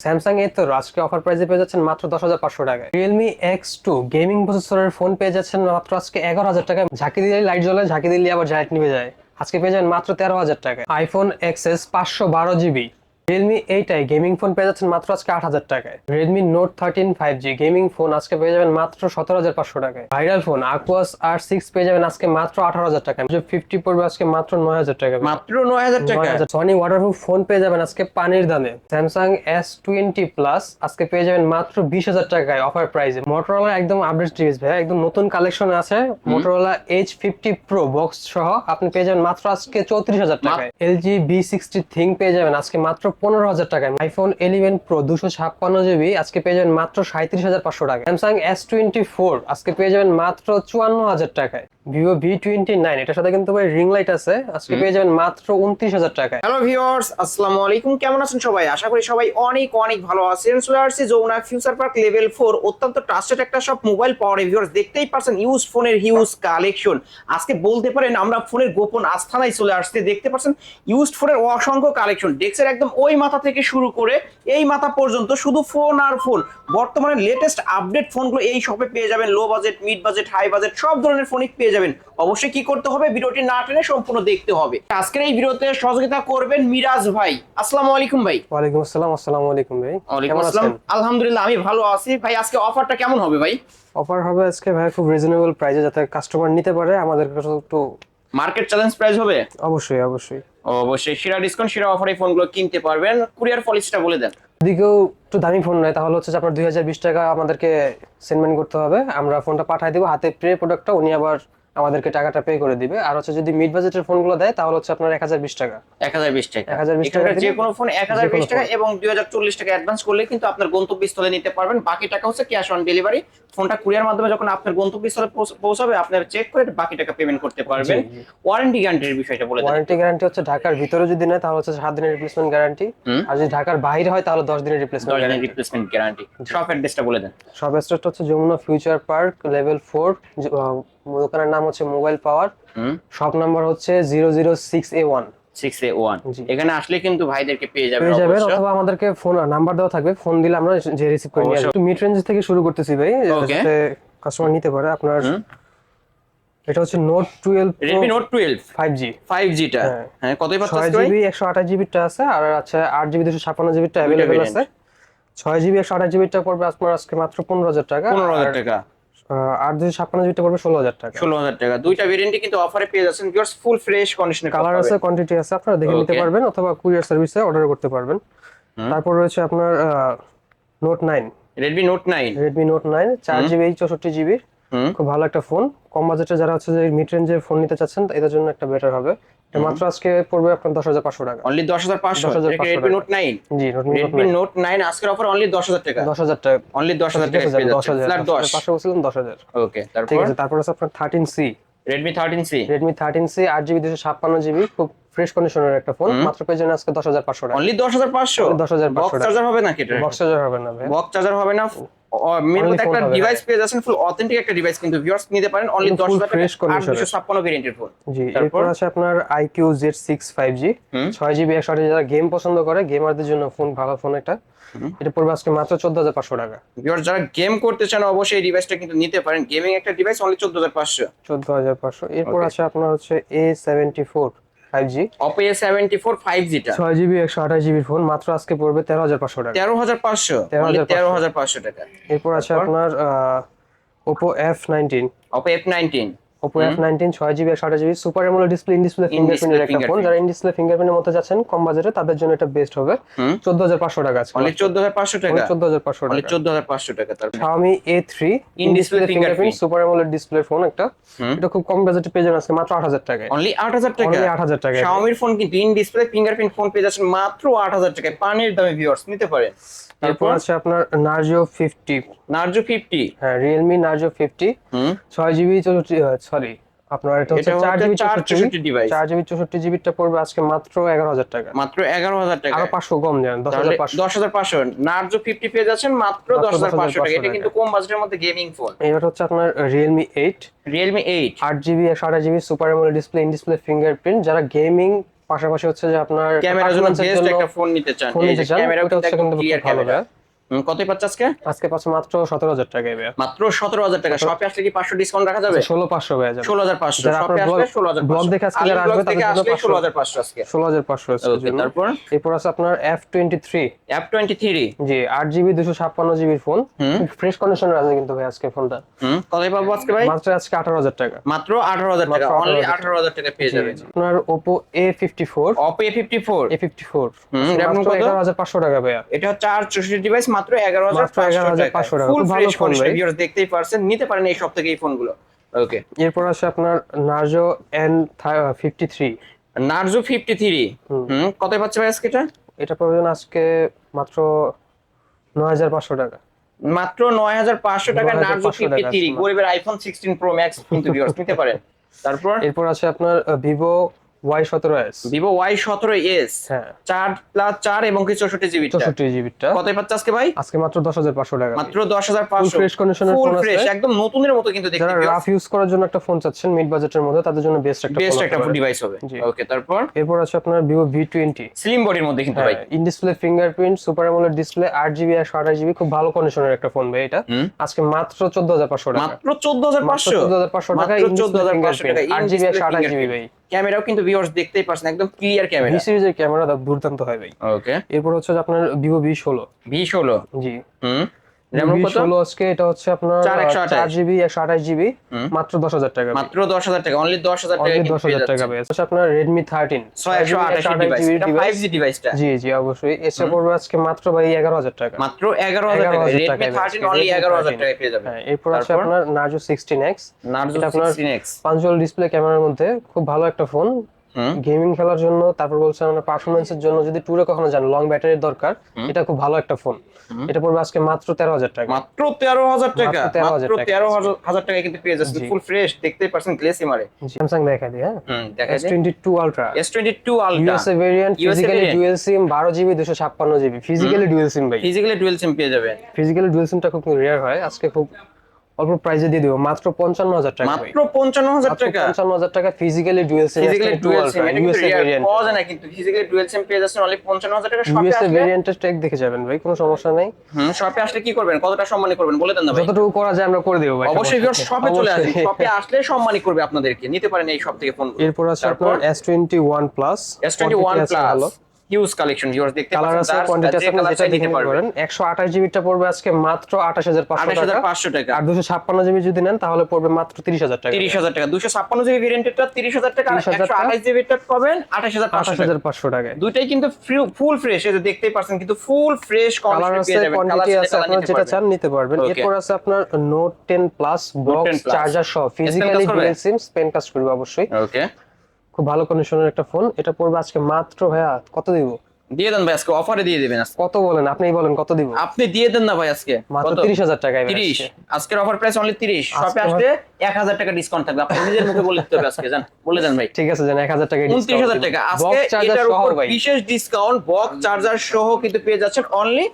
Samsung A তো আজকে offer প্রাইসে পেয়ে যাচ্ছেন মাত্র 10,500 টাকায়। রিয়েলমি X2 গেমিং প্রসেসরের ফোন পেয়ে যাচ্ছেন মাত্র আজকে 11,000 টাকায়। ঝাঁকি দিলে লাইট জ্বলে, ঝাঁকি দিলে আবার লাইট নিভে যায়। আজকে পেয়ে যাবেন মাত্র 13,000 টাকায়। আইফোন XS 512 GB রিয়েলমি এইটাই গেমিং ফোন পেয়ে যাচ্ছেন মাত্র আজকে 8,000 টাকায়। Redmi note 13 5G gaming phone আজকে পেয়ে যাবেন মাত্র 17,500 টাকায়। ভাইরাল ফোন Aquos R6 পেয়ে যাবেন আজকে মাত্র 18,000 টাকায়। 50 পড়বে আজকে মাত্র 9,000 টাকা। মাত্র 9,000 টাকা। সনি ওয়াটারপ্রুফ ফোন পেয়ে যাবেন আজকে পানির দামে। স্যামসাং S20 প্লাস আজকে পেয়ে যাবেন মাত্র 20,000 টাকায় অফার প্রাইসে। মোটরোলা একদম আপডেট সিরিজ ভাই, একদম নতুন কালেকশন আছে। মোটরোলা H50 Pro বক্স সহ আপনি পেয়ে যাবেন মাত্র আজকে 34,000 টাকায়। LG V60 থিং পেয়ে যাবেন আজকে মাত্র 15,000 টাকায়। আইফোন 11 Pro 256GB আজকে পেয়ে যাবেন মাত্র 37,500 টাকায়। স্যামসাং S24 আজকে পেয়ে যাবেন মাত্র 54,000 টাকায়। ভিভো V29 এটার সাথে কিন্তু ভাই রিং লাইট আছে, আজকে পেয়ে যাবেন মাত্র 29,000 টাকায়। হ্যালো ভিউয়ার্স, আসসালামু আলাইকুম। কেমন আছেন সবাই? আশা করি সবাই অনেক অনেক ভালো আছেন। চলে আসছি যমুনা ফিউচার পার্ক লেভেল 4, অত্যন্ত ট্রাস্টেড একটা সব মোবাইল পাওয়ার। ভিউয়ার্স দেখতেই পারছেন ইউজ ফোনের হিউজ কালেকশন। আজকে বলতে পারেন আমরা ফোনের গোপন আস্থানায় চলে আসছে। দেখতে পাচ্ছেন ইউজড ফোনের অসংখ্য কালেকশন। ডেস্কের একদম ওই মাথা থেকে শুরু করে এই মাথা পর্যন্ত শুধু ফোন আর ফোন। বর্তমানে লেটেস্ট আপডেট ফোনগুলো এই শপে পেয়ে যাবেন। Low budget, mid budget, high budget সব ধরনের ফোনই পেয়ে যাবেন। অবশ্যই কি করতে হবে, ভিডিওটি না টেনে সম্পূর্ণ দেখতে হবে। আজকের এই ভিডিওতে সহযোগিতা করবেন মিরাজ ভাই। আসসালামু আলাইকুম ভাই। ওয়ালাইকুম আসসালাম। আসসালামু আলাইকুম ভাই। ওয়ালাইকুম আসসালাম। আলহামদুলিল্লাহ আমি ভালো আছি ভাই। আজকে অফারটা কেমন হবে ভাই? অফার হবে আজকে ভাই খুব রিজনেবল প্রাইসে, যাতে কাস্টমার নিতে পারে। আমাদের কাছে একটু মার্কেট চ্যালেঞ্জ প্রাইস হবে। অবশ্যই অবশ্যই অবশ্যই সেরা ডিসকাউন্ট, সেরা অফারে ফোনগুলো কিনতে পারবেন। কুরিয়ার পলিসিটা বলে দেন। যদি কেউ একটু দামি ফোন নেয় তাহলে হচ্ছে যে আপনার 2020 টাকা আমাদেরকে সেন্ডমেন্ট করতে হবে। আমরা ফোনটা পাঠিয়ে দিব হাতে পেয়ে, প্রোডাক্টটা উনি আবার আমাদেরকে টাকাটা পে করে দিবে। আর হচ্ছে যদি মিড বাজেটের ফোনগুলো দেয় তাহলে হচ্ছে আপনার 1020 টাকা। 1020 টাকা। 1020 টাকা যে কোনো ফোন 1020 টাকা এবং 2040 টাকা অ্যাডভান্স করলে কিন্তু আপনার গন্তব্যস্থলে নিতে পারবেন। বাকি টাকা হচ্ছে ক্যাশ অন ডেলিভারি। ফোনটা কুরিয়ার মাধ্যমে যখন আপনার গন্তব্যস্থলে পৌঁছাবে আপনার চেক করে বাকি টাকা পেমেন্ট করতে পারবেন। ওয়ারেন্টি গ্যারান্টির বিষয়টা বলে দেন। ওয়ারেন্টি গ্যারান্টি হচ্ছে ঢাকার ভিতরে যদি নেয় তাহলে হচ্ছে 7 দিনের রিপ্লেসমেন্ট গ্যারান্টি, আর যদি ঢাকার বাইরে হয় তাহলে 10 দিনের রিপ্লেসমেন্ট গ্যারান্টি। শপ অ্যাড্রেসটা বলে দেন। শপ অ্যাড্রেসটা হচ্ছে যমুনা ফিউচার পার্ক লেভেল 4। দোকানের নাম হচ্ছে মোবাইল পাওয়ার। শপ নাম্বার হচ্ছে 006A1। 6A1 এখানে আসলে কিন্তু ভাইদেরকে পেয়ে যাবেন অথবা আমাদেরকে ফোন নাম্বার দেওয়া থাকবে, ফোন দিলে আমরা যে রিসিভ করে নিয়ে আসব। মিড রেঞ্জ থেকে শুরু করতেছি ভাই, যাতে কাস্টমার নিতে পারে। আপনার এটা হচ্ছে note 12 Redmi Note 12 5G 5G টা। হ্যাঁ, কতই পাচ্ছেন? 6GB 128GB টা আছে, আর আছে 8GB 256GB টা अवेलेबल আছে। 6GB 128GB টা পড়বে আপনার আজকে মাত্র 15,000 টাকা। 15,000 টাকা। 8/256GB টা পড়বে 16,000 টাকা। 16,000 টাকা। দুইটা ভেরিয়েন্টই কিন্তু অফারে পেয়ে যাচ্ছেন। ভিউয়ার্স ফুল ফ্রেশ কন্ডিশনে কালার আছে, কোয়ান্টিটি আছে, আপনারা দেখে নিতে পারবেন অথবা কুরিয়ার সার্ভিসে অর্ডার করতে পারবেন। তারপর রয়েছে আপনার note 9, Redmi Note 9। Redmi Note 9 4GB 64GB, খুব ভালো একটা ফোন। কম বাজেটে যারা হচ্ছে যে মিড রেঞ্জে ফোন নিতে চাচ্ছেন এদের জন্য একটা বেটার হবে। এটা মাত্র আজকে পড়বে আপনার 10,500 টাকা। অনলি 10,500 টাকা। Redmi Note 9। জি, Redmi Note 9 আজকের অফার অনলি 10,000 টাকা। 10,000 টাকা। অনলি 10,000 টাকা পেয়ে যাচ্ছেন। ফ্ল্যাট 10 500 বলছিলাম 10,000। ওকে, তারপর ঠিক আছে। তারপর আছে আপনার 13C, Redmi 13C। Redmi 13C 8GB 256GB, খুব ফ্রেশ কন্ডিশনের একটা ফোন। মাত্র পেয়ে যাবেন আজকে 10,500 টাকা। অনলি 10,500। 10,500 বক্স চার্জার হবে নাকি এটা? বক্স চার্জার হবে না ভাই, বক্স চার্জার হবে না। মেন কথা একটা ডিভাইস পেয়ে যাচ্ছেন, ফুল অথেন্টিক একটা ডিভাইস কিন্তু ভিউয়ার্স নিতে পারেন অনলি 10,000 টাকা। 856 ভেরিয়েন্টের ফোন। জি। এরপর আছে আপনার IQ Z6 5G 6GB 128GB, যারা গেম পছন্দ করে গেমারদের জন্য ফোন, ভালো ফোন এটা। এটা পড়বে আজকে মাত্র 14,500 টাকা। ভিউয়ার্স যারা গেম করতে চান অবশ্যই এই ডিভাইসটা কিন্তু নিতে পারেন। গেমিং একটা ডিভাইস অনলি 14,500। 14,500। এরপর আছে আপনার হচ্ছে A74 5G, Oppo A74 5G টা 6GB 128GB ফোন, মাত্র আজকে পড়বে 13,500 টাকা। 13,500। অনলি 13,500 টাকা। এরপর আছে আপনার Oppo F19, Oppo F19, Oppo F19 6GB 128GB super AMOLED display, in display ফিঙ্গারপ্রিন্টের একটা ফোন। যারা ইন ডিসপ্লে ফিঙ্গারপ্রিন্টের মধ্যে যাচ্ছেন কম বাজেটে তাদের জন্য এটা বেস্ট হবে। 14,500 টাকা আছে। অনলি 14,500 টাকা। 14,500 অনলি টাকা। 14,500 টাকা। তারপর Xiaomi A3 in display fingerprint super AMOLED display phone একটা। এটা খুব কম বাজেটে পেয়ে যাবেন আজকে মাত্র 8,000 টাকায়। অনলি 8,000 টাকা। অনলি 8,000 টাকা। Xiaomi ফোন কিন্তু ইন ডিসপ্লে ফিঙ্গারপ্রিন্ট ফোন পেয়ে যাচ্ছেন মাত্র 8,000 টাকায়। পানির দামে ভিউয়ার্স নিতে পারেন। তারপর আছে আপনার Narzo 50, Narzo 50। হ্যাঁ Realme Narzo 50 6GB 64, আপনার এটা হচ্ছে 4GB 64 ডিভাইস। 4GB 64GB টা পড়বে আজকে মাত্র 11,000 টাকা। মাত্র 11,000 টাকা। আরো 500 কম দেন, 10,500। 10,500 Narzo 50 পেয়ে যাচ্ছেন মাত্র 10,500 টাকা। এটা কিন্তু কম বাজেটের মধ্যে গেমিং ফোন। এটা হচ্ছে আপনার Realme 8, Realme 8 8GB 128GB super AMOLED display, in display fingerprint. যারা গেমিং পাশাপাশি হচ্ছে যে আপনার ক্যামেরার জন্য performance এর বেস্ট জন্য একটা ফোন নিতে চান, ফোন এই নিতে যে চান, ক্যামেরাও ওটা কিন্তু হচ্ছে একদম কিন্তু ক্লিয়ার খুব ভালো ক্যামেরা। ভাইয়া। কতই পাচ্ছে আজকে? আজকে পাচ্ছে মাত্র 17,000 টাকায় ভাইয়া। মাত্র 17,000 টাকা। শপে আসলে কি 500 ডিসকাউন্ট রাখা যাবে? 16,500 ভাইয়া যাবে। 16,500 যারা শপে আপনার আসলে ব্লগ 16,500 দেখে আজকে আলিম যারা ব্লগ আসবে থেকে তাদের জন্য আসলে 500 16,500 আজকে। 16,500 আজকের ওকে, জন্য। তারপর এরপর আছে আপনার F23। F23 জি 8GB 256GB ফোন, হুম খুব ফ্রেশ কন্ডিশনে আছে কিন্তু ভাই আজকে ফোনটা। কতই পাবো আজকে ভাই? মাত্র আজকে 18,000 টাকা। মাত্র 18,000 টাকা, মাত্র অনলি 18,000 18,000 টাকা পেয়ে জি যাবেন। জি। আপনার Oppo A54। Oppo A54 আজকে র্যাম মাত্র কত? 11,500 টাকা ভাইয়া। এটা হচ্ছে 8 ডিভাইস, মাত্র মাত্র 11,500 টাকা। 11,500 টাকা, ফুল খুব ভালো ফ্রেশ ফোন কন্ডিশন, ভাই। ভিউয়ার্স দেখতেই পারছেন, নিতে পারেন এই সব থেকে এই ফোনগুলো। ওকে, এরপর আছে আপনার Narzo N53। নার্জো 53 কতই পাচ্ছে ভাই আজকে এটা? এটা প্রয়োজন আজকে মাত্র 9,500 টাকা। মাত্র 9,500 টাকা নার্জো 9,500 টাকা 53, আছে। গরিবের আইফোন 16 প্রো ম্যাক্স কিন্তু ভিউয়ার্স নিতে পারেন। তারপর এরপর আছে আপনার Vivo Y17s। ভিভো Y17s হ্যাঁ 4+4 এবং কি 64GB টা 64GB টা কতই পাচ্ছে আজকে ভাই? আজকে মাত্র 10,500 টাকা। মাত্র 10,500। ফুল ফ্রেশ কন্ডিশনের ফুল ফোন আছে। ফ্রেশ, একদম নতুনের মতো কিন্তু দেখতে যারা রাফ ইউজ করার জন্য একটা ফোন চাচ্ছেন মিড বাজেটের মধ্যে, তাদের জন্য বেস্ট একটা বেস্ট ফোন একটা ডিভাইস হবে। জি। ওকে, তারপর এরপর আছে আপনার Vivo V20। স্লিম বডির মধ্যে কিন্তু ভাই। In display fingerprint, super AMOLED display, 8GB 128GB, খুব ভালো কন্ডিশনের একটা ফোন ভাই এটা। আজকে মাত্র 14,500 টাকা। মাত্র 14,500 14,500 টাকা, মাত্র ইন ডিসপ্লে 14,500 টাকা। ফিঙ্গারপ্রিন্ট, 8GB 128GB ভাই। ক্যামেরাও কিন্তু ভিউয়ার্স দেখতেই পারছেন, একদম ক্লিয়ার ভি ক্যামেরা। সিরিজের ক্যামেরা দুর্দান্ত হয় ভাই। ওকে, এরপর হচ্ছে যে আপনার Vivo V16। V16 জি র্যাম কত? V16 আজকে এটা হচ্ছে আপনার 4/128 4GB 128GB, মাত্র 10,000 টাকা। মাত্র 10,000 টাকা, অনলি 10,000 টাকা অনলি কিন্তু 10,000 টাকা ভাই। আচ্ছা আপনার Redmi 13 628 ডিভাইস, এটা 5G ডিভাইসটা। জি জি অবশ্যই। এসে পড়বে আজকে মাত্র ভাই 11,000 টাকা। মাত্র 11,000 টাকা। 11,000 Redmi টাকায় 13 অনলি 11,000 টাকায় পেয়ে যাবেন। হ্যাঁ এরপর আছে তারপর আপনার Narzo 16X। নার্জো এটা আপনার 16X পাঞ্চুয়াল ডিসপ্লে ক্যামেরার মধ্যে খুব ভালো একটা ফোন, গেমিং খেলার জন্য, তারপর বলছেন আপনার পারফরম্যান্সের জন্য, যদি ট্যুরে কখনো যান, লং ব্যাটারির দরকার, এটা খুব ভালো একটা ফোন। এটা পড়বে আজকে মাত্র 13,000 টাকা। মাত্র 13,000 টাকা। মাত্র 13,000 মাত্র 13,000 টাকায় কিন্তু পেয়ে যাচ্ছেন, ফুল ফ্রেশ, দেখতেই পারছেন গ্লেসি মারে। স্যামসাং দেখা দিই। হ্যাঁ দেখা যায় S22 Ultra S22 ultra USA variant, physically dual sim, 12GB 256GB, physically dual sim ভাই। ফিজিক্যালি ডুয়াল সিম পেয়ে যাবেন। ফিজিক্যালি ডুয়াল সিমটা খুব রেয়ার হয়, আজকে খুব অল্প প্রাইসে দিয়ে দিব মাত্র 55,000 টাকা ভাই। মাত্র 55,000 টাকা। 55,000 টাকা ফিজিক্যালি ডুয়াল সিম, ফিজিক্যালি ডুয়াল সিম, এটা কিন্তু USA রেয়ার ভেরিয়েন্ট। পাওয়া যায় না, কিন্তু ফিজিক্যালি ডুয়াল সিম পেয়ে যাচ্ছেন অনলি 55,000 টাকা। শপে USA আসলে ভেরিয়েন্টের ট্যাগ দেখে যাবেন ভাই, কোনো সমস্যা নাই। শপে আসলে কি করবেন, কতটা সম্মানী করবেন বলে দেন না ভাই। যতটুকু করা যায় আমরা করে দেব ভাই। অবশ্যই শপে চলে আসেন, অবশ্যই। শপে আসলে সম্মানী করবে আপনাদেরকে, নিতে পারেন এই সব থেকে ফোন। এরপর আছে আপনার S21 Plus। S21 plus huge collection, viewers দেখতে কালার পাচ্ছেন, আছে, কোয়ান্টিটি আছে, আপনি যেটা নিতে নিতে পারবেন। পারেন। 128GB টা পড়বে আজকে মাত্র 28,500 টাকা। 28,500 টাকা। আর 256GB যদি নেন তাহলে পড়বে মাত্র 30,000 টাকা। 30,000 টাকা। 256GB ভেরিয়েন্টটা 30,000 টাকা, আর 30,000 টাকা। 128GB টা পাবেন 28,500 টাকা। 28,500 টাকায়। দুইটাই কিন্তু ফুল ফ্রেশ, এই যে দেখতেই পাচ্ছেন, কিন্তু ফুল ফ্রেশ কালার কন্ডিশন আছে, পেয়ে যাবেন। কোয়ান্টিটি আছে, আপনারা যেটা চান নিতে পারবেন। Okay. এরপর আছে আপনার Note 10 Plus box 10 Plus। Charger সহ, ফিজিক্যালি কাজ করবে? ডুয়াল সিম, স্পেন কাজ করবে অবশ্যই। ওকে, খুব ভালো কন্ডিশনের একটা ফোন। এটা পড়বে আজকে মাত্র ভাইয়া কত দিব? দিয়ে দেন ভাই, আজকে অফারে দিয়ে দিবেন আজকে। কত বলেন, আপনিই বলেন কত দিব? আপনি দিয়ে দেন না ভাই আজকে। মাত্র কত? 30,000 টাকায় ভাই 30। আজকে। আজকের অফার প্রাইস অনলি 30। শপে আজকে আসলে 1,000 টাকা ডিসকাউন্ট থাকবে, আপনি নিজের মুখে বলে দিতে হবে আজকে। জান, বলে দেন ভাই। ঠিক আছে জান, 1,000 টাকা 29,000 টাকা আজকে, এটার উপর বিশেষ ডিসকাউন্ট, বক্স চার্জার সহ কিন্তু পেয়ে যাচ্ছেন অনলি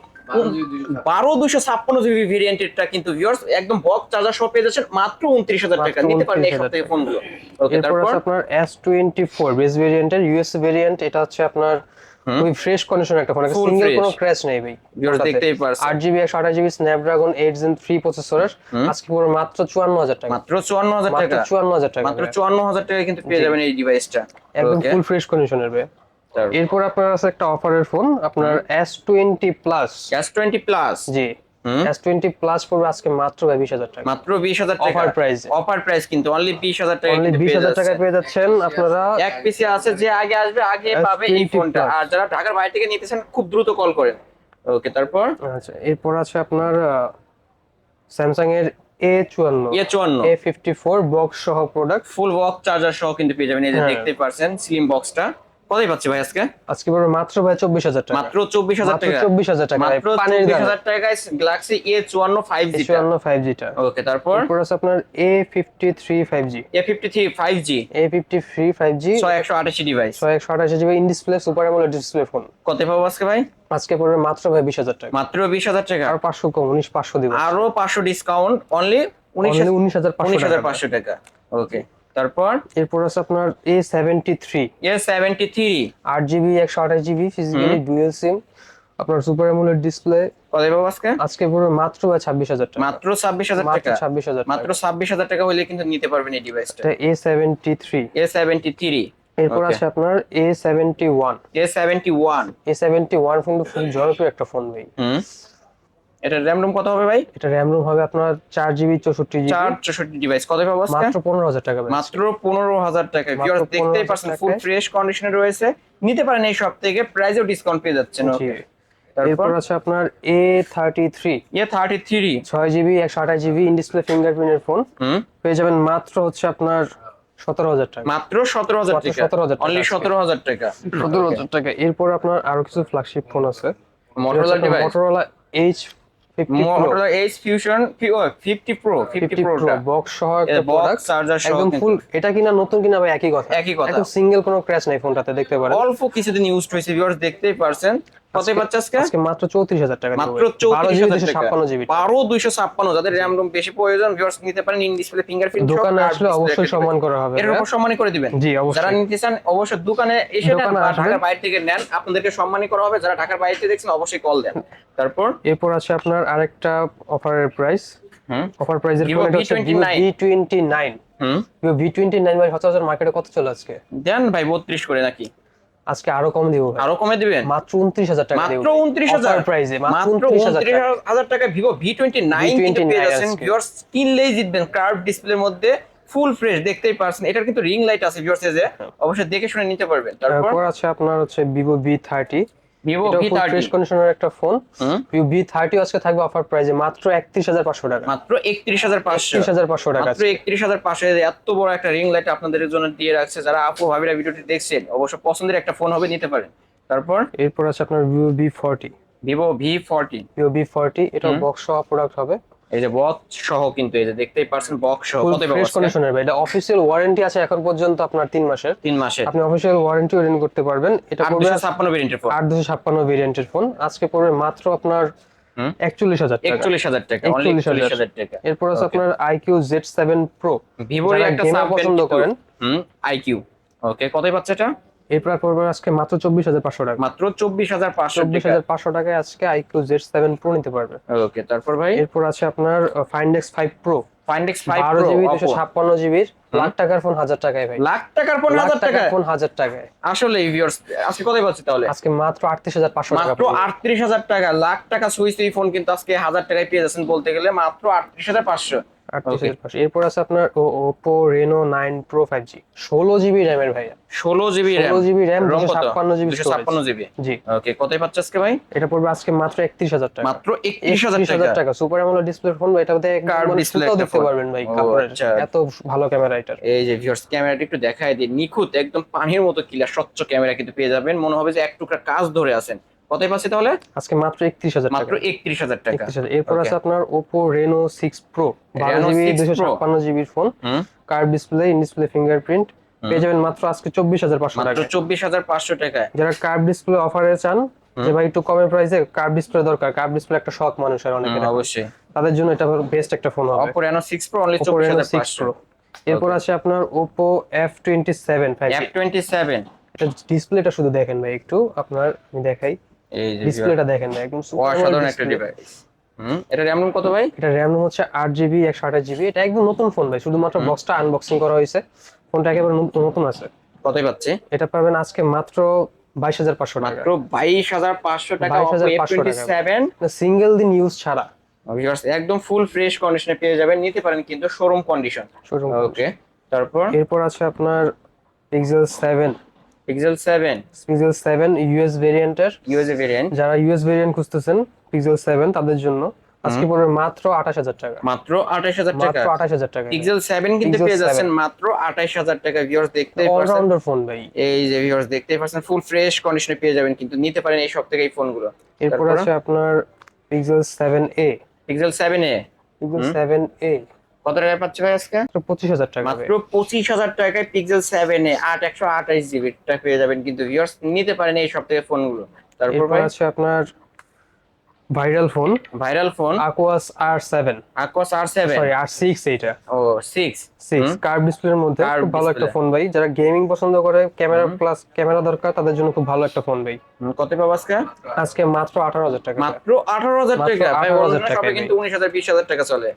12,256GB ভেরিয়েন্টেরটা কিন্তু ভিউয়ার্স একদম বক্স চার্জার সহ পেয়ে যাচ্ছেন মাত্র 29,000 টাকা। নিতে পারেন এই সব থেকে ফোনগুলো। ওকে, এরপর তারপর আছে আপনার S24 বেস ভেরিয়েন্টের, ইউএসএ ভেরিয়েন্ট। এটা হচ্ছে আপনার খুবই ফ্রেশ কন্ডিশন একটা ফোন, Full সিঙ্গেল fresh। কোনো ক্র্যাশ নেই ভাই। ভিউয়ার্স দেখতেই পারছেন, 8GB 128GB স্ন্যাপড্রাগন 8 Gen 3 প্রসেসরের, আজকে পুরো মাত্র 54,000 টাকা। মাত্র 54,000 মাত্র টাকা। 54,000 টাকা মাত্র 54,000 টাকা কিন্তু পেয়ে যাবেন এই ডিভাইসটা। একদম ওকে, ফুল ফ্রেশ কন্ডিশনের ভাই। এরপর আপনার আছে একটা অফারের ফোন, আপনার S20 Plus। S20 প্লাস জি S20 Plus পড়বে আজকে মাত্র 20,000 টাকা। মাত্র 20,000 টাকা অফার প্রাইস। অফার প্রাইস কিন্তু অনলি 20,000 টাকা অনলি কিন্তু পেয়ে 20,000 টাকায় যাচ্ছেন। পেয়ে যাচ্ছেন আপনারা। এক পিসে আছে, যে আগে আসবে আগে পাবে এই S20 ফোনটা। Plus। আর যারা ঢাকার বাইরে থেকে নিতেছেন খুব দ্রুত কল করেন। ওকে, তারপর আচ্ছা এরপর আছে আপনার স্যামসাং এর A54 A54 বক্স সহ প্রোডাক্ট। ফুল বক্স চার্জার সহ কিন্তু পেয়ে যাবেন, এই যে হ্যাঁ। দেখতেই পারছেন স্লিম বক্সটা। কতই পাচ্ছি ভাই আজকে? আজকে পড়বে মাত্র ভাই 24,000 টাকা। মাত্র 24,000 টাকা। 24,000 টাকা মাত্র 24,000 টাকায় গ্যালাক্সি A54 5G টা। A54 5G টা। ওকে, তারপর এরপর আছে আপনার A53 5G। A53 5G A53 5G 128 device. 128GB in display super AMOLED display phone. কত পাবো আজকে ভাই? আজকে পড়বে মাত্র ভাই 20,000 টাকা। মাত্র 20,000 টাকা। আর 500 কম, 19,500 দিব। আরো 500 ডিসকাউন্ট, অনলি 19,500 19,500 টাকা। 19,500 টাকা। ওকে, তারপর এরপর আছে আপনার A73 A73 8 GB 128 GB physically dual sim, আপনার সুপার অ্যামোলেড ডিসপ্লে। কত পাবো আজকে? আজকে পুরো মাত্র 26,000 টাকা। মাত্র 26,000 মাত্র টাকা। 26,000 মাত্র টাকা। 26,000 টাকা হলে কিন্তু নিতে পারবেন এই ডিভাইসটা। এটা A73। A73। এরপর আছে আপনার A71। A71। A71 কিন্তু খুব জনপ্রিয় একটা ফোন ভাই। এটা র‍্যাম রোম কত হবে ভাই? এটা র্যাম রোম হবে আপনার 4 জিবি 64 জিবি। 464 ডিভাইস কত পাবো আজকে? মাত্র 15,000 টাকা ভাই। মাত্র 15,000 টাকা। মাত্র ভিউয়ার্স দেখতেই 15,000 পাচ্ছেন ফুল টাকায়। ফ্রেশ কন্ডিশনে রয়েছে, নিতে পারেন এই সব থেকে, প্রাইসেও ডিসকাউন্ট পেয়ে যাচ্ছেন। জি। ওকে, তারপর এরপর আছে আপনার A33। A33। 6 GB 128 GB in display ফিঙ্গারপ্রিন্টের ফোন পেয়ে যাবেন মাত্র হচ্ছে আপনার 17,000 টাকা। মাত্র 17,000 টাকা। 17,000 টাকা অনলি আজকে। 17,000 টাকা। 17,000 টাকা। এরপর আপনার আরো কিছু ফ্ল্যাগশিপ ফোন আছে। Motorola device. Motorola H50 Pro। Motorola H Fusion 50 Pro। 50 Pro box সহ একটা বক্স প্রোডাক্ট, চার্জার সহ একদম ফুল। এটা কিনা নতুন কিনা ভাই একই কথা। একই কথা। একদম সিঙ্গেল কোনো ক্র্যাশ নাই ফোনটাতে, দেখতে পারেন। অল্প কিছুদিন ইউজ হয়েছে, ভিউয়ার্স দেখতেই পারছেন। কত পাচ্ছে আজকে? আজকে মাত্র 34,000 টাকা। মাত্র 34,000 টাকা। 12 জিবি 12,256, যাদের র‍্যাম রোম বেশি প্রয়োজন ভিউয়ার্স নিতে পারেন। ইন ডিসপ্লে ফিঙ্গারপ্রিন্ট দোকানে আসলে অবশ্যই সম্মান করা হবে। এর উপর সম্মানই করে দিবেন। জি, অবশ্যই। যারা নিতে চান অবশ্যই দোকানে এসে নেন দোকানে বা আসবেন। ঢাকার বাইরে থেকে নেন, আপনাদেরকে সম্মানই করা হবে। যারা ঢাকার বাইরে থেকে দেখছেন অবশ্যই কল দেন। তারপর এরপর আছে আপনার আরেকটা অফারের প্রাইস। অফার প্রাইসের Vivo ফোন এটা হচ্ছে Vivo V29। Vivo V29 ভাই সচরাচর মার্কেটে কত চলে আজকে? দেন ভাই 32 করে নাকি? আজকে আরো কম দিব ভাই। আরো কমে দিবেন? মাত্র 29,000 টাকা দিব। মাত্র 29,000 অফার প্রাইসে মাত্র 29,000 টাকা ভিভো V29 কিন্তু পেয়ে যাচ্ছেন। ভিউয়ার্স কিনলেই জিতবেন। কার্ভ ডিসপ্লের মধ্যে ফুল ফ্রেশ, দেখতেই পারছেন। এটার কিন্তু রিং লাইট আছে ভিউয়ার্স, যে অবশ্যই দেখে শুনে নিতে পারবেন। তারপর আছে আপনার হচ্ছে Vivo V30। ভিভো এটা ফুল ফ্রেশ V30 কন্ডিশনের একটা ফোন। Vivo V30 আজকে থাকবে অফার প্রাইসে মাত্র 31,500 টাকা। মাত্র 31,500। 31,500 টাকা। মাত্র 31,500 এত বড় একটা রিং লাইট আপনাদের জন্য দিয়ে রাখছে। যারা আপু ভাবিরা ভিডিওটি দেখছেন অবশ্য পছন্দের একটা ফোন হবে, নিতে পারেন। তারপর এরপর আছে আপনার Vivo V40। Vivo V40। Vivo V40 এটা বক্স সহ প্রোডাক্ট হবে। এই যে বক্স সহ, কিন্তু এই যে দেখতেই পারছেন বক্স সহ। কত ফ্রেশ কন্ডিশনের ভাই। এটা অফিশিয়াল ওয়ারেন্টি আছে এখন পর্যন্ত আপনার 3 মাসের। 3 মাসের। আপনি অফিশিয়াল ওয়ারেন্টিও রিনিউ করতে পারবেন। এটা পড়বে 856 ভেরিয়েন্টের ফোন। 856 ভেরিয়েন্টের ফোন আজকে পড়বে মাত্র আপনার 41,000 টাকা। 41,000 টাকা। অনলি 41,000 টাকা। এরপর আছে আপনার IQ Z7 Pro। ভিভোর একটা সাব পছন্দ করেন। IQ। ওকে, কতই পাচ্ছে এটা? এরপর পড়বে আজকে মাত্র 24,500 টাকা। মাত্র 24,500 টাকা। 24,500 টাকায় আজকে IQ Z7 Pro নিতে পারবে। ওকে, তারপর ভাই এরপর আছে আপনার Find X5 Pro। Find X5 12 Pro GB 256 জিবির লাখ টাকার ফোন 1000 টাকায় ভাই। লাখ টাকার ফোন 1000 টাকা? ফোন 1000 টাকায়। আসলে ভিউয়ার্স আজকে কতই পাচ্ছে তাহলে? আজকে মাত্র 38,500 টাকা। মাত্র 38,000 টাকা। লাখ টাকা সুইচ এই ফোন কিন্তু আজকে 1000 টাকায় পেয়ে যাচ্ছেন বলতে গেলে, মাত্র 38,500। 38,500। এরপর আছে আপনার Oppo Reno 9 Pro 5G 16 GB র্যামের ভাই। 16 জিবি র্যাম। 16 জিবি র্যাম, রম কত? 256 জিবি 256 জিবি। জি। ওকে, কতই পাচ্ছে আজকে ভাই? এটা পড়বে আজকে মাত্র 31,000 টাকা। মাত্র 31,000 টাকা। Super AMOLED display phone. এটাতে কার্ভ ডিসপ্লে দেখতে ফোন পারবেন ভাই। ও, কাপড়ের আচ্ছা। এত ভালো ক্যামেরা এটার। এই যে ভিউয়ার্স ক্যামেরাটা একটু দেখায় দিই, নিখুঁত একদম পানির মতো ক্লিয়ার স্বচ্ছ ক্যামেরা কিন্তু পেয়ে যাবেন। মনে হবে যে এক টুকরা কাজ ধরে আছেন। কতই পাচ্ছে তাহলে? আজকে মাত্র 31,000 টাকা। মাত্র 31,000 টাকা। 31,000। এরপর আছে আপনার Oppo Reno 6 Pro 12 Reno GB 6 Pro 256 জিবির phone. Curve display, in display fingerprint পেয়ে যাবেন মাত্র আজকে 24,500 মাত্র টাকা। 24,500 টাকায়। যারা কার্ভ ডিসপ্লে অফারে চান যে ভাই একটু কমের প্রাইসে কার্ভ ডিসপ্লে দরকার, কার্ভ ডিসপ্লে একটা শখ মানুষের অনেকের, অবশ্যই তাদের জন্য এটা বেস্ট একটা ফোন হবে। Oppo Reno 6 Pro only Oppo Reno 6 24,500। Pro। এরপর আছে আপনার Oppo F27 5G। F27। এটা ডিসপ্লেটা শুধু দেখেন ভাই একটু, আপনার আমি দেখাই। এই যে ডিসপ্লেটা দেখেন ভাই, একদম অসাধারণ একটা ডিভাইস। এটা র‍্যাম রম কত ভাই? এটা র‍্যাম হচ্ছে 8 জিবি 128 জিবি। এটা একদম নতুন ফোন ভাই, শুধুমাত্র বক্সটা আনবক্সিং করা হয়েছে। ফোনটা একেবারে নতুন আছে। কতই পাচ্ছে? এটা পাবেন আজকে মাত্র 22,500 টাকা। মাত্র 22,500 টাকা। Oppo 22,500 টাকা। F27 সিঙ্গেল দিন ইউজ ছাড়া। ভিউয়ার্স একদম ফুল ফ্রেশ কন্ডিশনে পেয়ে যাবেন, নিতে পারেন কিন্তু শোরুম কন্ডিশন। ওকে, তারপর এরপর আছে আপনার Pixel 7। Pixel 7 Pixel 7 ইউএস ভেরিয়েন্টের। USA variant. যারা ইউএস ভেরিয়েন্ট খুঁজতেছেন Pixel 7 তাদের জন্য আজকে পড়বে মাত্র 28,000 টাকা। মাত্র 28,000 টাকা। মাত্র 28,000 টাকা। Pixel 7 কিন্তু Pixel পেয়ে যাচ্ছেন 7 মাত্র 28,000 টাকা। ভিউয়ার্স দেখতেই পাচ্ছেন অলরাউন্ডার ফোন ভাই। এই যে ভিউয়ার্স দেখতেই পাচ্ছেন ফুল ফ্রেশ কন্ডিশনে পেয়ে যাবেন, কিন্তু নিতে পারেন এই সব থেকে এই ফোনগুলো। এরপর আছে আপনার Pixel 7a। Pixel 7a। Pixel 7a কত টাকায় পাচ্ছে ভাই আজকে? 25,000 টাকা। মাত্র 25,000 টাকায় Pixel 7a 128 জিবি টা পেয়ে যাবেন, কিন্তু ভিউয়ার্স নিতে পারেন এই সব থেকে ফোনগুলো। তারপর এরপর ভাই আছে আপনার viral phone Aquos R7, Aquos R7 sorry R6, এইটা ও 6 6 কার্ভ ডিসপ্লের মধ্যে Curved খুব ভালো একটা display। ফোন ভাই। যারা গেমিং পছন্দ করে, ক্যামেরা প্লাস ক্যামেরা দরকার, তাদের জন্য খুব ভালো একটা ফোন ভাই। কত পাবো আজকে? আজকে মাত্র 18,000 টাকা। মাত্র 18,000 মাত্র টাকা ভাই, 18,000 অন্য টাকায় শপে কিন্তু 19,000 20,000 টাকা চলে।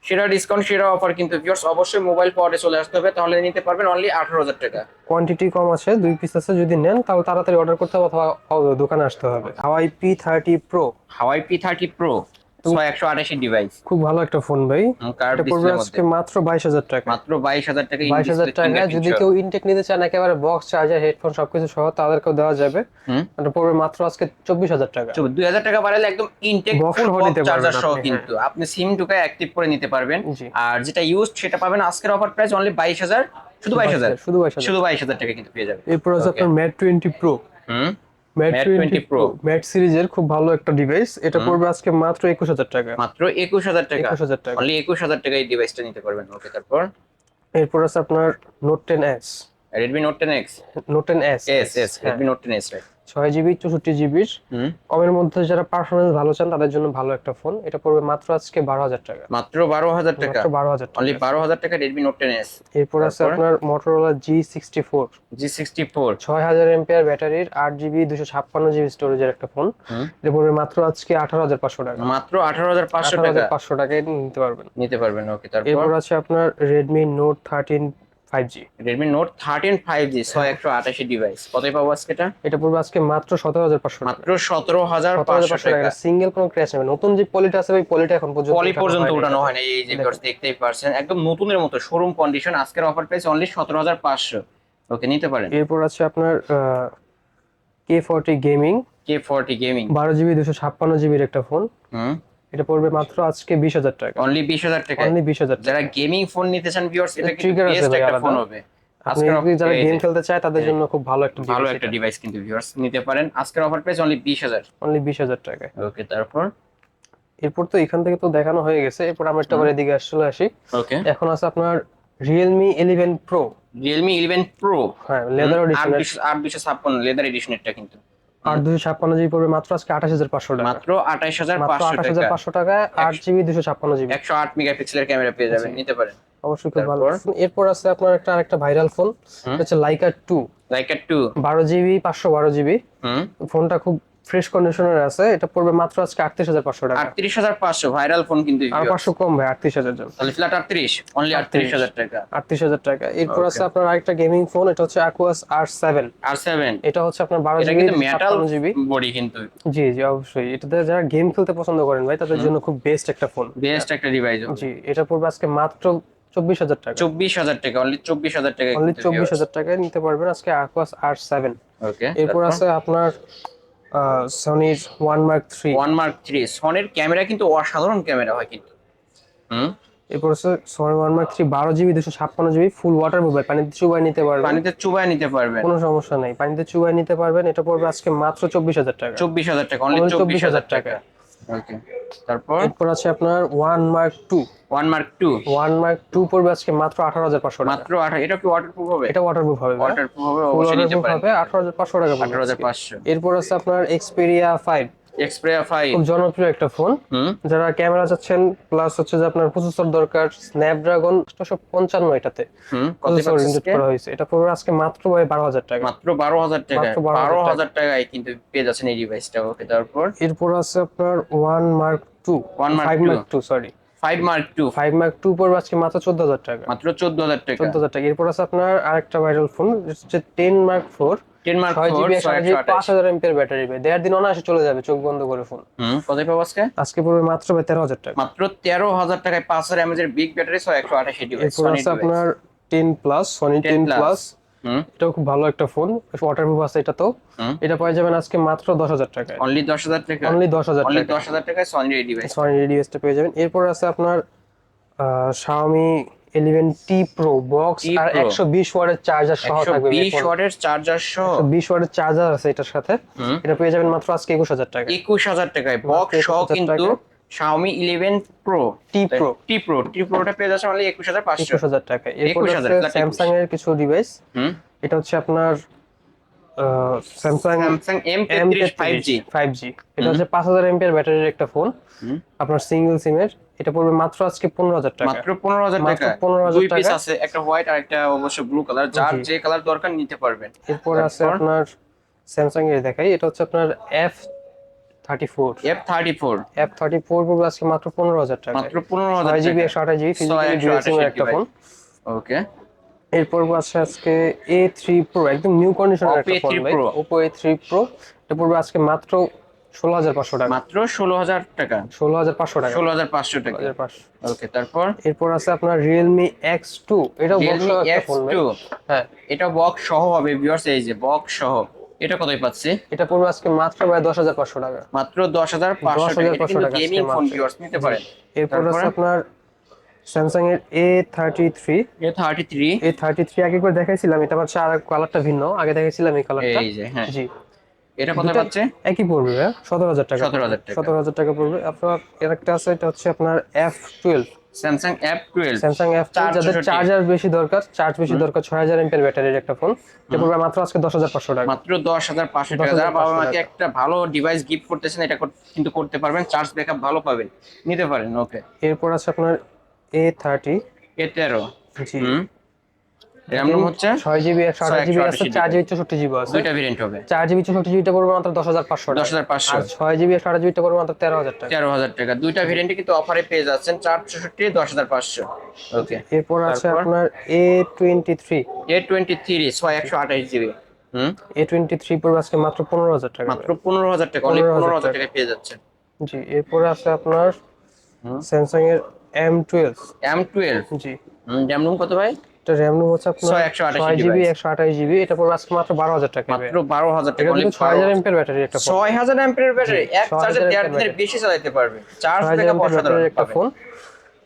সেরা ডিসকাউন্ট, সেরা অফার কিন্তু ভিউয়ার্স, অবশ্যই মোবাইল পাওয়ারে চলে আসতে হবে, তাহলে নিতে পারবেন অনলি 18,000 টাকা। কোয়ান্টিটি কম আছে, 2 পিস আছে, যদি নেন তাহলে তাড়াতাড়ি অর্ডার করতে হবে অথবা দোকানে আসতে হবে। হাওয়াই P30 Pro, হাওয়াই P30 Pro 128 ডিভাইস, খুব ভালো একটা ফোন ভাই। কার্ভ এটা পড়বে ডিসপ্লের আজকে মধ্যে মাত্র 22,000 টাকা। মাত্র 22,000 টাকা। 22,000 টাকা যদি কেউ ইনটেক নিতে চান, একেবারে বক্স, চার্জার, হেডফোন সবকিছু সহ, তাদেরকেও দেওয়া যাবে। এটা পড়বে মাত্র আজকে 24,000 টাকা। 2,000 টাকা বাড়ালে একদম ইনটেক Box ফুল সহ বক্স নিতে পারবেন চার্জার সহ আপনি, কিন্তু আপনি সিম ঢুকায় অ্যাক্টিভ করে নিতে পারবেন। জি। আর যেটা ইউজড সেটা পাবেন আজকের অফার প্রাইস অনলি 22,000, শুধু 22,000, শুধু 22,000। শুধু 22,000 টাকা কিন্তু পেয়ে যাবেন। এরপর আছে আপনার Mate 20 Pro, হুম Mate Mate 20 20 Pro, Pro Mate সিরিজের খুব ভালো একটা ডিভাইস। এটা পড়বে আজকে মাত্র 21,000 টাকা। মাত্র 21,000 টাকা, 21,000 টাকা। অনলি 21,000 টাকায় এই ডিভাইসটা নিতে পারবেন। ওকে, তারপর এরপর আছে আপনার Note 10s, Redmi Note 10X, Note 10s, হ্যাঁ। Redmi Note 10S, right. 6GB 64GB হুম কমের মধ্যে যারা পারফরমেন্স ভালো চান, তাদের জন্য ভালো একটা ফোন। এটা পড়বে মাত্র আজকে 12,000 টাকা। মাত্র 12,000 টাকা, মাত্র 12,000 টাকা। অনলি 12,000 টাকা Redmi Note 10S। এরপর আছে আপনার Motorola G64, G64, 6000 এমপিআর ব্যাটারির, 8GB 256GB স্টোরেজের একটা ফোন। এটা পড়বে মাত্র আজকে 18,500 টাকা। মাত্র 18,500 টাকা 18,500 টাকায় নিতে পারবেন। নিতে পারবেন। ওকে, তারপর এরপর আছে আপনার Redmi Note 13 5G, Redmi Note 13 5G 128 device, কতই পাবো আজকে এটা? এটা পড়বে আজকে মাত্র 17,500 টাকা। মাত্র 17,500 টাকা। টাকা। সিঙ্গেল কোনো ক্র্যাশ নেবে। নতুন যে পলিটা আছে ভাই, পলিটা এখন পর্যন্ত পলি পর্যন্ত হয়নি। উঠানো হয় না, এই যে ভিউয়ার্স দেখতেই পারছেন, একদম নতুনের মতো শোরুম কন্ডিশন। আজকের অফার প্রাইস অনলি 17,500। ওকে, নিতে পারেন। এরপর আছে আপনার K40 gaming, K40 gaming, 12GB 256GB একটা ফোন। হুম এটা পড়বে মাত্র আজকে 20,000 টাকা। অনলি 20,000 টাকা। অনলি 20,000 টাকা। যারা গেমিং ফোন নিতে চান ভিউয়ার্স, এটা কিন্তু ট্রিগার আছে বেস্ট ভাই একটা আলাদা। ফোন হবে। আপনি আজকের যদি যারা গেম খেলতে চায়, তাদের জন্য খুব ভালো একটা ভালো ডিভাইস একটা এটা। ডিভাইস কিন্তু ভিউয়ার্স নিতে পারেন। আজকের অফার প্রাইস অনলি 20,000। অনলি 20,000 টাকায়। ওকে, তারপর এরপর তো এখান থেকে তো দেখানো হয়ে গেছে। এরপর আমরা একটা করে এদিকে চলে আসি। ওকে, এখন আছে আপনার Realme 11 Pro, Realme 11 Pro, হ্যাঁ, লেদার এডিশন, 8,256 লেদার এডিশনেরটা কিন্তু 8,256GB পড়বে মাত্র আজকে 28,500 টাকা। মাত্র মাত্র 28,500 টাকা। 28,500 টাকায় 8GB 256GB। 108 মেগাপিক্সেলের ক্যামেরা পেয়ে যাবেন, নিতে পারেন। অবশ্যই খুব ভালো। তারপর? এরপর আছে আপনার আরেকটা ভাইরাল ফোন, হচ্ছে Leica 2, Leica 2, 12GB 512GB। হুম ফোনটা খুব ফ্রেশ কন্ডিশনের আছে। এটা পড়বে মাত্র আজকে 38,500 টাকা। 38,500 ভাইরাল ফোন কিন্তু আর viewers। 500 কম ভাই, 38,000 জন। তাহলে ফ্ল্যাট 38, অনলি 38,000 টাকা। 38,000 টাকা। এরপর Okay. আছে আপনার আরেকটা গেমিং ফোন, এটা হচ্ছে Aquos R7। R7, এটা হচ্ছে আপনার এটা 12GB কিন্তু মেটাল 56GB। বডি কিন্তু, জি জি, অবশ্যই। এটাতে যারা গেম খেলতে পছন্দ করেন ভাই, তাদের জন্য খুব বেস্ট একটা ফোন। বেস্ট একটা ডিভাইস। জি, এটা পড়বে আজকে মাত্র 24,000 টাকা। 24,000 টাকা, অনলি 24,000 টাকা অনলি কিন্তু 24,000 টাকায় নিতে পারবেন আজকে Aquos R7। ওকে, এরপর আছে আপনার সনির 1 Mark 3। 1 Mark 3, সনির ক্যামেরা কিন্তু অসাধারণ ক্যামেরা হয় কিন্তু। হুম এরপর আছে সনি 1 Mark 3, 12GB 256GB, ফুল ওয়াটার প্রুফ, পানিতে চুবাই নিতে পারবেন, পানিতে চুবায় নিতে পারবেন, কোনো সমস্যা নেই, পানিতে চুবাই নিতে পারবেন। এটা পড়বে আজকে মাত্র 24,000 টাকা। 24,000 টাকা, অনলি 24,000 টাকা। ওকে, তারপর এরপর আছে আপনার 1 Mark 2। 1 Mark 2, 1 Mark 2 পড়বে আজকে মাত্র 18,500 টাকা। মাত্র 18। এটা কি ওয়াটারপ্রুফ হবে? এটা ওয়াটারপ্রুফ হবে, ওয়াটারপ্রুফ হবে, ফুল অবশ্যই নিতে ওয়াটারপ্রুফ পারেন। হবে। 18,500 টাকা পড়বে আজকে। 18,500। এরপর আছে আপনার Xperia 5, Xperia 5, খুব জনপ্রিয় একটা ফোন। হুম যারা ক্যামেরা চাচ্ছেন, প্লাস হচ্ছে যে আপনার প্রসেসর দরকার, স্ন্যাপড্রাগন 855 এটাতে কত প্রসেসর পাচ্ছেন ইনজেক্ট করা হয়েছে। এটা পড়বে আজকে মাত্র 12,000 টাকা। মাত্র 12,000 টাকা, মাত্র 12,000 12,000 টাকায় কিন্তু পেয়ে যাচ্ছেন এই ডিভাইসটা। ওকে, তারপর এরপর আছে আপনার 1 Mark 2, 1 Mark 5 2, Mark 2 sorry 5 Mark 2, 5 Mark 2 পড়বে আজকে মাত্র 14,000 টাকা। মাত্র 14,000 টাকা। 14,000 টাকা। এরপর আছে আপনার আরেকটা ভাইরাল ফোন, হচ্ছে 10 Mark 4, 10 Mark 4, 6GB 128GB, 128। 5,000 MPR battery ভাই। 1.5 দিন অনায়াসে চলে যাবে চোখ বন্ধ করে ফোন। কত পাবো আজকে? আজকে পড়বে মাত্র 13,000 টাকা। মাত্র 13,000 টাকায় 5,000 mAh এর বিগ ব্যাটারি 128 ডিভাইস। এরপর আছে আপনার 10 প্লাস, সনি 10 প্লাস। এটাও খুব ভালো একটা ফোন, ওয়াটারপ্রুফ আছে এটা তো। এটা পেয়ে যাবেন আজকে মাত্র 10,000 টাকায়। অনলি 10,000 টাকা, অনলি 10,000 অনলি টাকা। 10,000 টাকায় সনি ডিভাইস। সনি ডিভাইসটা পেয়ে যাবেন। এরপর আছে আপনার Xiaomi 11T Pro box T আর Pro, 120 ওয়াটের চার্জার সহ থাকবে। 120 ওয়াটের চার্জার সহ 120 ওয়াটের চার্জার আছে এটার সাথে। এটা পেয়ে যাবেন মাত্র আজকে 21,000 টাকা। 21,000 টাকায় বক্স সহ 21,000 কিন্তু Xiaomi 11 Pro T Pro, T Proটা পেয়ে যাচ্ছেন অনলি 21,500। 21,000 টাকা। এরপর 21,000 আছে flat স্যামসাং এর কিছু ডিভাইস। এটা হচ্ছে আপনার Samsung Samsung M33 5G 5G। এটা হচ্ছে 5000 এমপিআর ব্যাটারির একটা ফোন, আপনার সিঙ্গেল সিমের। এটা পড়বে মাত্র আজকে 15000 টাকা। মাত্র 15000 মাত্র টাকা। 15000 দুই পিস টাকা। আছে, একটা হোয়াইট আর একটা অবশ্য ব্লু কালার, যার জি। যে কালার দরকার নিতে পারবেন। এরপর আছে তারপর আপনার স্যামসাং এর দেখাই, এটা হচ্ছে আপনার F34। F34 F34 পড়বে আজকে মাত্র 15000 টাকা। মাত্র 15000 6GB টাকা। 128GB ফিজিক্যালি ডুয়াল সিমের একটা ফোন। ওকে। এরপর আছে আজকে A3 Pro, একদম নিউ কন্ডিশনের Oppo একটা ফোন A3 ভাই। Pro Oppo A3 Pro, এটা পড়বে আজকে মাত্র 16500 টাকা। মাত্র 16000 টাকা। 16500 টাকা। 16500 টাকা। 16500। ওকে, তারপর এরপর আছে আপনার Realme X2, এটাও বক্স Realme একটা ফোন ভাই। X2, হ্যাঁ, এটা বক্স সহ হবে ভিউয়ার্স, এই যে বক্স সহ। এটা কতই পাচ্ছি? এটা পড়বে আজকে মাত্র ভাই 10500 টাকা। মাত্র 10500 টাকা। এটা 10500 কিন্তু টাকা আজকে গেমিং ফোন মাত্র। ভিউয়ার্স, নিতে জি। পারেন। এরপর তারপরে আছে আপনার স্যামসাং এর A33। A33, A33 আগে একবার দেখাইছিলাম, এটা হচ্ছে আর কালারটা ভিন্ন, আগে দেখাইছিলাম এই কালারটা। এই যে হ্যাঁ। জি। এটা কত দুটা পাচ্ছে? একই পড়বে ভাই, 17000 টাকা। 17000 টাকা। 17000 টাকা পড়বে। আপনার এর একটা আছে, এটা হচ্ছে আপনার F12। Samsung F12, Samsung F12 যাদের 464, চার্জার বেশি দরকার, চার্জ বেশি দরকার, 6000 এমপিআর ব্যাটারির একটা ফোন। এটা পড়বে মাত্র আজকে 10500 টাকা। মাত্র 10500 টাকা। যারা 10500 বাবা মাকে টাকা। একটা ভালো ডিভাইস গিফট করতেছেন, এটা কিন্তু করতে পারবেন, চার্জ ব্যাকআপ ভালো পাবেন, নিতে পারেন। ওকে। এরপর আছে আপনার A30। A13, জি। র্যাম রোম হচ্ছে 6GB 128GB আছে, 128 4GB 64GB আছে। দুইটা ভেরিয়েন্ট হবে। 4GB 64GB টা পড়বে মাত্র 10500 টাকা। 10500। আর 6GB 128GB টা পড়বে মাত্র 13000 টাকা। 13000 টাকা। দুইটা ভেরিয়েন্টে কিন্তু অফারে পেয়ে যাচ্ছেন, 464, 10500। ওকে। এরপর আছে তারপর আপনার A23। A23 128GB, A23 পড়বে আজকে মাত্র 15000 টাকা। মাত্র 15000 টাকা। অনলি 15000 15000 টাকা। টাকায় পেয়ে যাচ্ছেন। জি। এরপরে আছে আপনার স্যামসাং এর M12। M12, জি। র্যাম রোম কত ভাই? এটা র্যাম রোম হচ্ছে আপনার 128 6GB ডিভাইস। 128GB, এটা পড়বে আজকে মাত্র 12000 টাকা। মাত্র 12000 টাকা। এটা অনলি কিন্তু 6000 এমপিআর ব্যাটারি একটা ফোন। 6000 অ্যাম্পিয়ার ব্যাটারি, এক 6000 চার্জে দেড় এমপিআর দিনের ব্যাটারি। বেশি চালাতে পারবে। চার্জ 6000 ব্যাকআপ এমপিআর অসাধারণ ব্যাটারির একটা পাবেন। ফোন।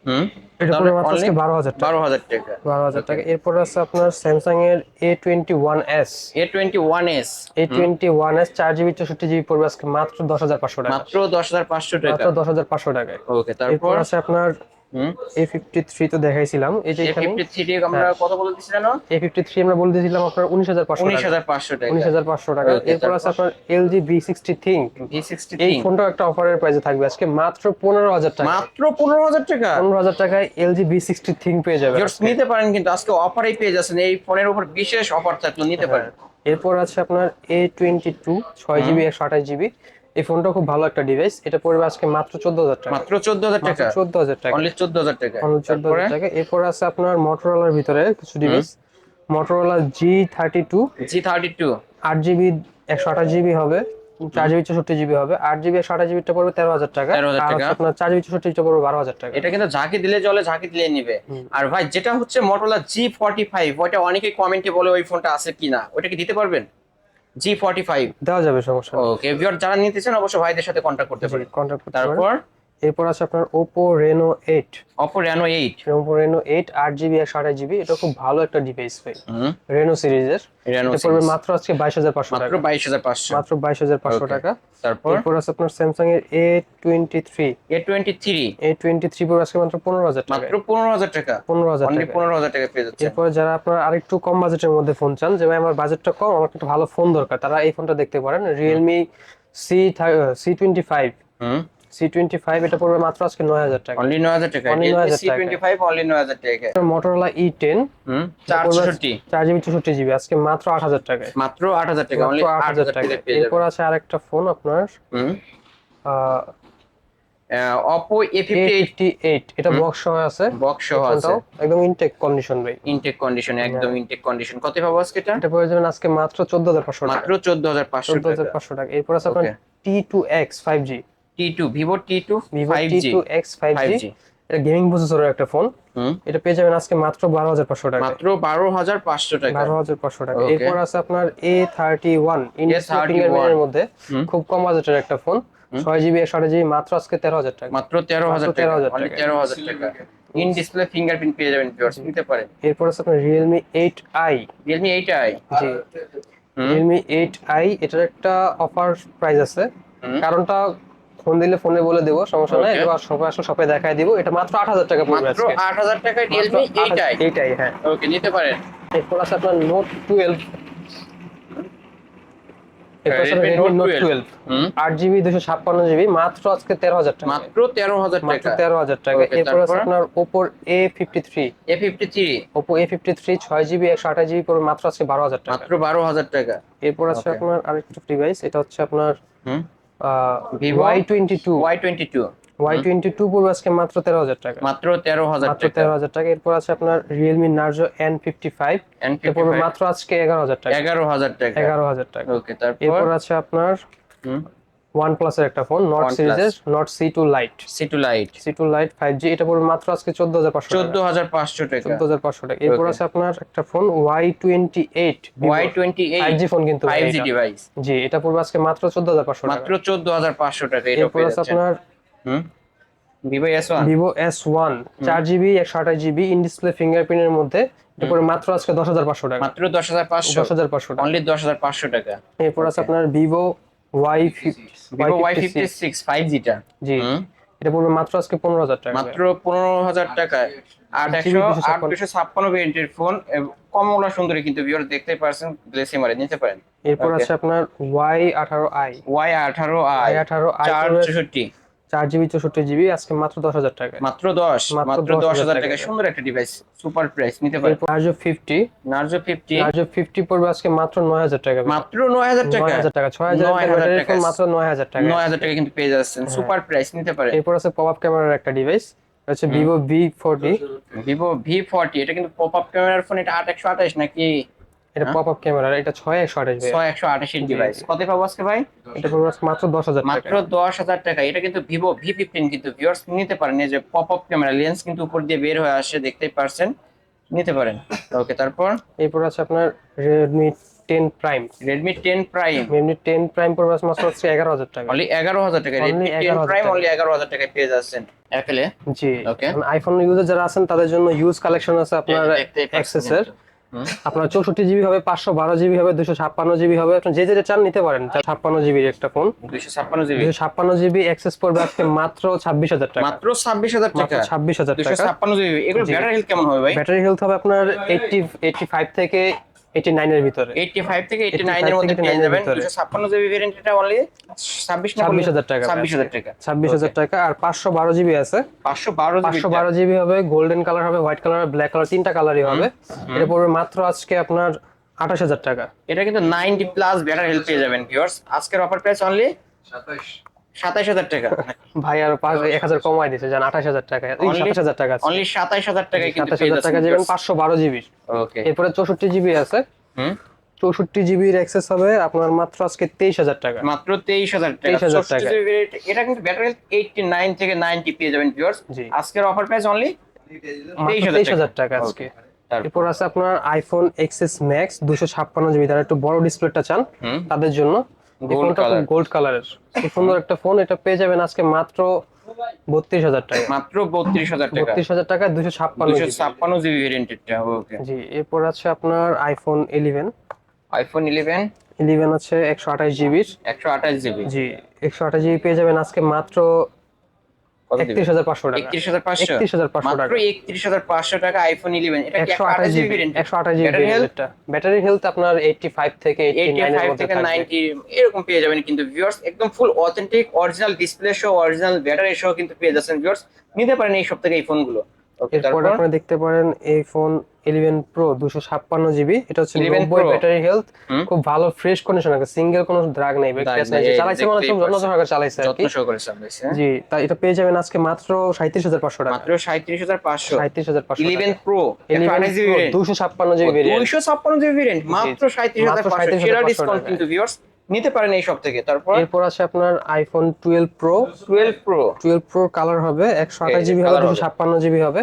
হুম এটা তাহলে পড়বে মাত্র অনলি আজকে 12000 টাকা। 12000 টাকা। 12000 টাকা। এরপর আছে আপনার স্যামসাং এর A21s। A21s, A21s 4GB 64GB পড়বে আজকে মাত্র 10500 টাকা। মাত্র 10500 টাকা। মাত্র 10500 টাকায়। ওকে, এরপর তারপর আছে আপনার হুম A53 তো দেখাইছিলাম, এই যে এখানে A53 আমরা কত বলে দিছিলেন? A53 আমরা বলে দিয়েছিলাম আপনার 19500 টাকা। 19500 টাকা। 19500 টাকা। ওকে, এরপর আছে তারপর আপনার LG V60 Think। V60 এই Think, ফোনটাও একটা অফারের প্রাইসে থাকবে আজকে মাত্র 15000 টাকা। মাত্র 15000 টাকা। 15000 টাকায় LG V60 Think পেয়ে যাবেন ভিউয়ার্স, আজকে। নিতে পারেন, কিন্তু আজকে অফারেই পেয়ে যাচ্ছেন। এই ফোনের উপর বিশেষ অফার থাকলো, নিতে পারেন। এরপর আছে আপনার A22 6GB 128GB। এই ফোনটা খুব ভালো একটা ডিভাইস, এটা পড়বে আজকে মাত্র 14000 টাকা। মাত্র 14000 মাত্র টাকা। 14000 টাকা। অনলি 14000 টাকা। অনলি 14000 টাকা। এরপর আছে আপনার মোটরোলার ভিতরে কিছু device, Motorola G32। G32, 8GB 128GB হবে, 4GB 64GB হবে। 8GB 128GB টা পড়বে 13000 টাকা। 13000 আর টাকা। হচ্ছে আপনার 4GB 64GB টা পড়বে 12000 টাকা। এটা কিন্তু ঝাঁকি দিলে জলে, ঝাঁকি দিলে নিবে। আর ভাই, যেটা হচ্ছে Motorola G45, ওইটা অনেকেই কমেন্টে বলে ওই ফোনটা আছে কিনা, ওটা কি দিতে পারবেন? G45। দেওয়া যাবে, সমস্যা নেই। ওকে ভিউয়ার, যারা নিতেছেন অবশ্যই ভাইদের সাথে কন্ট্যাক্ট করতে পারেন। কন্টাক্ট করতে পারেন। তারপর এরপর আছে আপনার Oppo Reno 8। Oppo Reno 8, Oppo Reno 8 8GB 128GB, এটা খুব ভালো একটা ডিভাইস ভাই, হুম Reno সিরিজের। Reno এটা পড়বে series, মাত্র আজকে 22500 মাত্র টাকা। 22500। মাত্র 22500 Okay, টাকা। তারপর এরপর আছে আপনার স্যামসাং এর A23। A23, A23 পড়বে আজকে মাত্র 15000 টাকা। মাত্র 15000 টাকা। 15000 অনলি টাকা। 15000 টাকা পেয়ে যাচ্ছেন। এরপরে যারা আপনার আরেকটু কম বাজেটের মধ্যে ফোন চান, যে ভাই আমার বাজেটটা কম, আমার একটা ভালো ফোন দরকার, তারা এই ফোনটা দেখতে পারেন, Realme C25। হুম C25 এটা পড়বে মাত্র আজকে 9000 টাকা। অনলি 9000 টাকা। Only Realme 9000 টাকা। C25 অনলি 9000 টাকা। Motorola E10 464, 4GB 64GB আজকে মাত্র 8000 টাকায়। মাত্র 8000 টাকা। মাত্র অনলি 8000 8000 টাকা। টাকা পেয়ে এরপর যাবেন। আছে আরেকটা ফোন আপনার হুম আহ, Oppo A58, A58, এটা বক্স সহ আছে। বক্স সহ এই আছে, ফোনটাও একদম ইনটেক কন্ডিশন ভাই। ইনটেক কন্ডিশন, একদম ইনটেক কন্ডিশন। কত পাবো আজকে এটা? এটা পড়ে যাবেন আজকে মাত্র 14500 টাকা। মাত্র 14500 টাকা। 14500 টাকা। এরপর আছে আপনার ওকে, T2X 5G। T2, Vivo T2 Vivo 5G, T2X 5G। 5G, এটা গেমিং প্রসেসরের একটা ফোন। হুম এটা পেয়ে যাবেন আজকে মাত্র 12500 টাকা। মাত্র 12500 টাকা। 12500 টাকা। ওকে, এরপর আছে আপনার A31 ইনডিসপ্লে ফিঙ্গারপ্রিন্টের মধ্যে খুব কম বাজেটের একটা ফোন, 6GB 128GB মাত্র আজকে 13000 টাকা। মাত্র 13000 টাকা। 13000 অনলি টাকা। 13000 টাকা। ইন ডিসপ্লে ফিঙ্গারপ্রিন্ট পেয়ে যাবেন ভিউয়ার্স, নিতে পারেন। এরপর আছে আপনার Realme 8i। Realme 8i, জি। Realme 8i, এটার একটা অফার প্রাইস আছে, কারণটা ফোন দিলে ফোনে বলে দেবো, সমস্যা নাই। Okay. এটা শপে আসলে শপে দেখাই দিব। এটা মাত্র 8000 টাকা পড়বে মাত্র আজকে। 8000 টাকায় Realme 8i। এইটাই, হ্যাঁ। ওকে, নিতে পারেন। এরপর আছে আপনার Note 12। এরপর আছে Redmi Note 12 8GB 256GB মাত্র আজকে 13000 টাকা, মাত্র 13000 মাত্র টাকা। 13000 টাকা। Okay, এরপর আছে তারপর? আপনার Oppo A53 A53 Oppo A53 6GB 128GB পড়বে মাত্র আজকে 12000 টাকা। মাত্র 12000 টাকা। এরপর আছে Okay. আপনার আরেকটা ডিভাইস, এটা হচ্ছে আপনার হুম Vivo Y22 Y22 Y22 পড়বে আজকে মাত্র 13000 টাকা, মাত্র 13000 মাত্র টাকা। 13000 টাকা। এরপর আছে আপনার Realme Narzo N55 এটা পড়বে N55 মাত্র আজকে 11000 টাকা, 11000 টাকা। 11000 টাকা। ওকে, তারপর? এরপর আছে আপনার হুম OnePlus এর একটা ফোন Nord OnePlus সিরিজের Nord C2 Lite C2 Lite C2 Lite 5G এটা পড়বে মাত্র আজকে 14500 টাকা, 14500 টাকা। 14500 টাকা। এরপর Okay. আছে আপনার একটা phone Y28 Y28 5G phone কিন্তু ভাই 5G এটা। ডিভাইস জি এটা পড়বে আজকে মাত্র 14500 টাকা। মাত্র 14500 টাকা। এটা এরপর পেয়ে আছে যাচ্ছেন। আপনার হুম Vivo S1 Vivo S1 4GB 128GB in display ফিঙ্গারপ্রিন্টের মধ্যে এটা পড়বে মাত্র আজকে 10500 টাকা, মাত্র 10500 10500 টাকা। অনলি 10500 টাকা। এরপর আছে Okay. আপনার Vivo Vivo Y56 Y56 5G টা জি এটা পড়বে মাত্র আজকে 15000 টাকা, মাত্র 15000 টাকায়। 8GB 256 ভেরিয়েন্টের ফোন, কমলা সুন্দরী কিন্তু ভিউয়ার দেখতেই পারছেন, গ্লেসিমারে নিতে পারেন। এরপর Okay. আছে আপনার Y18i Y18i 464 4GB 64GB আজকে মাত্র 10000 টাকা, মাত্র 10 মাত্র মাত্র 10,000 10000 টাকা। টাকা। সুন্দর একটা ডিভাইস, সুপার প্রাইস, নিতে পারেন। এরপর Narzo 50 Narzo 50 পড়বে আজকে মাত্র 9000 টাকা, মাত্র 9000 টাকা। 9000 টাকা 6000 টাকা ব্যাটারি ফোন মাত্র 9000 টাকা, 9000 টাকা কিন্তু পেয়ে যাচ্ছেন, সুপার প্রাইস, নিতে পারেন। এরপর আছে পপআপ ক্যামেরার একটা ডিভাইস হচ্ছে Vivo V40 Vivo V40 এটা কিন্তু পপ আপ ক্যামেরার ফোন। এটা 8128 নাকি এটা পপআপ ক্যামেরা, এটা 6128 ভাই, 6128 এর ডিভাইস। কত পাবো আজকে ভাই? এটা পড়বে আজকে মাত্র 10000 টাকা, মাত্র 10000 টাকা। এটা কিন্তু Vivo V15 কিন্তু ভিউয়ার্স নিতে পারেন। এই যে পপ আপ ক্যামেরা, লেন্স কিন্তু উপর দিয়ে বের হয়ে আসে, দেখতেই পারছেন, নিতে পারেন। ওকে, তারপর? এরপর আছে আপনার Redmi 10 Prime Redmi 10 Prime Redmi 10 Prime পড়বে আজকে মাত্র 11000 টাকা, অনলি 11000 টাকা। Only Redmi 10 11,000 Prime টাকা। অনলি 11000 টাকায় পেয়ে যাচ্ছেন অ্যাপেলে। জি। Okay. এখন আইফোন ইউজার যারা আছেন তাদের জন্য ইউজ কালেকশন আছে আপনার দেখতেই পাচ্ছেন অ্যাক্সেস এর। কিন্তু। আপনার 64GB হবে, 512GB হবে, 256GB হবে, আপনি যে যেটা চান নিতে পারেন। 56GB এর একটা ফোন 256 জিবি 256GB অ্যাক্সেস পড়বে আজকে মাত্র 26000 টাকা, মাত্র 26000 মাত্র টাকা। 26000 টাকা। 256 জিবি। এগুলো জি। ব্যাটারি হেলথ কেমন হবে ভাই? ব্যাটারি হেলথ হবে আপনার 85 থেকে 89 এর ভিতরে, 85 থেকে 89 এর মধ্যে পেয়ে যাবেন। 256 জিবি ভেরিয়েন্ট, এটা অনলি 26 না 26000 টাকা, 26000 টাকা। 26000 টাকা। আর 512GB আছে, 512 জিবি 512GB হবে, গোল্ডেন কালার হবে, হোয়াইট কালার হবে, ব্ল্যাক কালার, তিনটা কালারই হবে। এটা পড়বে মাত্র আজকে আপনার 28000 টাকা। এটা কিন্তু 90 প্লাস ব্যাটারি হেলথ পেয়ে যাবেন ভিউয়ার্স। আজকের অফার প্রাইস অনলি 27000 টাকা। ভাই আর 1000 কমাই দিয়েছে, জান 28000 টাকা, এই 27000 টাকা আছে, অনলি 27000 টাকায় কিন্তু পেয়ে 27000 টাকা যাচ্ছেন যাবেন 512GB। ওকে। এরপরে 64GB আছে, 64GB এর অ্যাক্সেস হবে আপনার মাত্র আজকে 23000 টাকা, মাত্র 23000 টাকা। 23000 টাকা। 64 জিবি এটা কিন্তু ব্যাটারি হেলথ 89 থেকে 90 পেয়ে যাবেন ভিউয়ার্স। জি। আজকের অফার প্রাইস অনলি মাত্র 23000 টাকা আজকে। এরপর আছে আপনার আইফোন XS Max 256GB, যারা একটু বড় ডিসপ্লেটা চান তাদের জন্য এই Gold ফোনটা color। গোল্ড কালারের, খুব সুন্দর একটা ফোন। এটা পেয়ে যাবেন আজকে মাত্র 32000 টাকা, মাত্র 32000 টাকা। 32000 টাকা 256GB। 256 জিবি ভেরিয়েন্টেরটা। ওকে। জি। এরপর আছে আপনার আইফোন 11 আইফোন 11 আছে 128GB। 128 জিবি। জি 128GB পেয়ে যাবেন আজকে মাত্র কত দিবেন? 31500 টাকা, 31500 31500 মাত্র টাকা। 31500 টাকা আইফোন 11। এটা কি 128 GB variant? 128GB battery health ভেরিয়েন্টটা, ব্যাটারি হেলথ আপনার 85 থেকে 89 এর 85 মধ্যে থেকে থাকবে। 90 এরকম পেয়ে যাবেন কিন্তু ভিউয়ার্স। একদম ফুল অথেন্টিক অরিজিনাল ডিসপ্লে সহ, অরিজিনাল ব্যাটারি সহ কিন্তু পেয়ে যাচ্ছেন ভিউয়ার্স। নিতে পারেন এই সব থেকে এই ফোনগুলো। ওকে, এরপর তারপর? আপনারা দেখতে পারেন এই ফোন 11 Pro 256GB, এটা হচ্ছে 11 90 Pro ব্যাটারি হেলথ, খুব ভালো ফ্রেশ কন্ডিশন আছে, সিঙ্গেল কোনো ড্রাগ নেই, ব্যাকটেস নাই, চালাইছে মানে খুব যত্ন সহকারে চালাইছে আর কি। যত্ন সহকারে চালাইছে। জি, তাই এটা পেয়ে যাবেন আজকে মাত্র 37500 টাকা, মাত্র 37500। 37500 11 Pro 11 GB Pro 256GB variant, 256 GB variant মাত্র 37500। সেরা 37,500 ডিসকাউন্ট টাকা। কিন্তু ভিউয়ার্স, নিতে পারেন এই সব থেকে। তারপর এরপর আছে আপনার আইফোন 12 Pro 12 Pro কালার হবে, 128GB হবে, কালার হবে। 256GB হবে।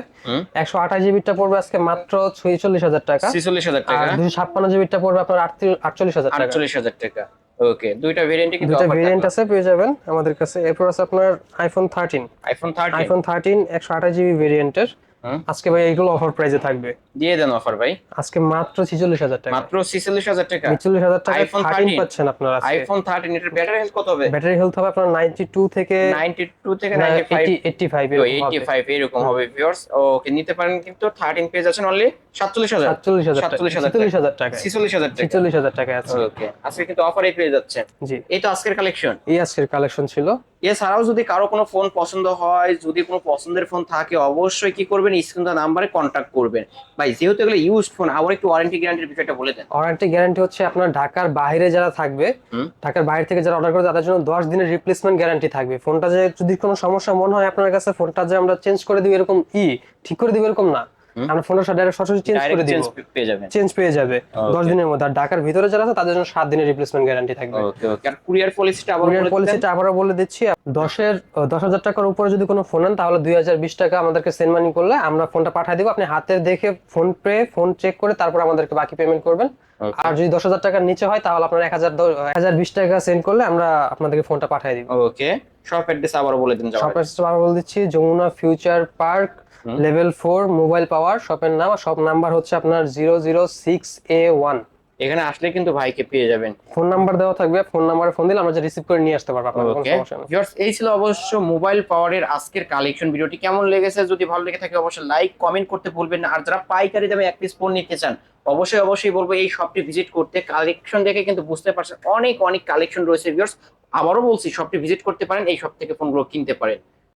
128GB টা পড়বে আজকে মাত্র 46000 টাকা, 46000 আর টাকা। 256GB টা পড়বে আপনার 48000 টাকা। 48000 টাকা। ওকে, দুইটা ভেরিয়েন্টে কিন্তু দুটো অফার ভেরিয়েন্ট থাকবে। আছে, পেয়ে যাবেন আমাদের কাছে। এরপর আছে আপনার আইফোন 13 আইফোন 13 128GB ভেরিয়েন্টের, হুম। আজকে ভাই এগুলো অফার প্রাইসে থাকবে। দিয়ে দেন অফার ভাই। আজকে মাত্র 46,000 টাকা। মাত্র 46,000 টাকা। 46,000 টাকা আইফোন 13 13, পাচ্ছেন আপনারা আজকে। আইফোন 13 এটার ব্যাটারি হেলথ কত হবে? ব্যাটারি হেলথ হবে আপনার 92 থেকে 92 থেকে 95, 85 ও এরকম হবে। 85 এরকম হবে ভিউয়ার্স। ওকে, নিতে পারেন কিন্তু 13 পেয়ে যাচ্ছেন অনলি 47,000, 47,000 টাকা। 47,000 টাকা, 46,000 টাকা। 46,000 টাকা। 46,000 টাকা আছে। ওকে, আজকে কিন্তু অফারে পেয়ে যাচ্ছেন। জি, এই তো আজকের কালেকশন। এই আজকের কালেকশন ছিল। এছাড়াও যদি কারো কোনো ফোন পছন্দ হয়, যদি কোনো পছন্দের ফোন থাকে, অবশ্যই কি করবেন, স্ক্রিন নাম্বারে কন্ট্যাক্ট করবেন। ভাই যেহেতু এগুলো ইউজড ফোন, আবার একটু ওয়ারেন্টি গ্যারান্টির বিষয়টা বলে দেন। ওয়ারেন্টি গ্যারান্টি হচ্ছে আপনার ঢাকার বাইরে যারা থাকবে, হুম। ঢাকার বাইরে থেকে যারা অর্ডার করে তাদের জন্য 10 দিনের রিপ্লেসমেন্ট গ্যারান্টি থাকবে। ফোনটা যে যদি কোনো সমস্যা মনে হয় আপনার কাছে, ফোনটা যে আমরা চেঞ্জ করে দিব এরকম ঠিক করে দিব এরকম না, হুম। আমরা ফোনটা ডাইরেক্ট সরাসরি চেঞ্জ করে ডাইরেক্ট দিব। চেঞ্জ পেয়ে যাবেন। চেঞ্জ পেয়ে যাবে Okay. 10 দিনের মধ্যে। আর ঢাকার ভিতরে যারা আছে তাদের জন্য 7 দিনের রিপ্লেসমেন্ট গ্যারান্টি থাকবে। ওকে ওকে, আর কুরিয়ার পলিসিটা আবার কুরিয়ার বলে দিতেন। পলিসিটা আবারও বলে দিচ্ছি, 10,000 টাকার উপরে যদি কোনো ফোন নেন তাহলে 2020 টাকা আমাদেরকে সেন্ড মানি করলে আমরা ফোনটা পাঠিয়ে দিব। আপনি হাতে দেখে ফোন চেক করে তারপর আমাদেরকে বাকি পেমেন্ট করবেন। Okay. আর যদি 10,000 টাকার নিচে হয় তাহলে আপনার 1,020 টাকা সেন্ড করলে আমরা আপনাদেরকে ফোনটা পাঠিয়ে দিব। ওকে, শপ অ্যাড্রেস আবার বলে দিন। শপ অ্যাড্রেস আবার বলে দিচ্ছি, Jamuna future park level 4 mobile power শপের নাম। শপ নাম্বার হচ্ছে আপনার 006A1। এখানে আসলে কিন্তু ভাইকে পেয়ে যাবেন। ফোন নাম্বার দেওয়া থাকবে, ফোন নাম্বারে ফোন দিলে আমরা যে রিসিভ করে নিয়ে আসতে পারবো, আপনার কোনো ওকে সমস্যা নেই। ভিউয়ার্স, এই ছিল অবশ্য মোবাইল পাওয়ারের আজকের কালেকশন। ভিডিওটি কেমন লেগেছে, যদি ভালো লেগে থাকে অবশ্যই লাইক কমেন্ট করতে ভুলবেন না। আর যারা পাইকারি দামে এক পিস ফোন নিতে চান, অবশ্যই বলবো এই শপটি ভিজিট করতে। কালেকশন দেখে কিন্তু বুঝতে পারছেন অনেক কালেকশন রয়েছে ভিউয়ার্স। আবারও বলছি, শপটি ভিজিট করতে পারেন, এই শপ থেকে ফোনগুলো কিনতে পারেন।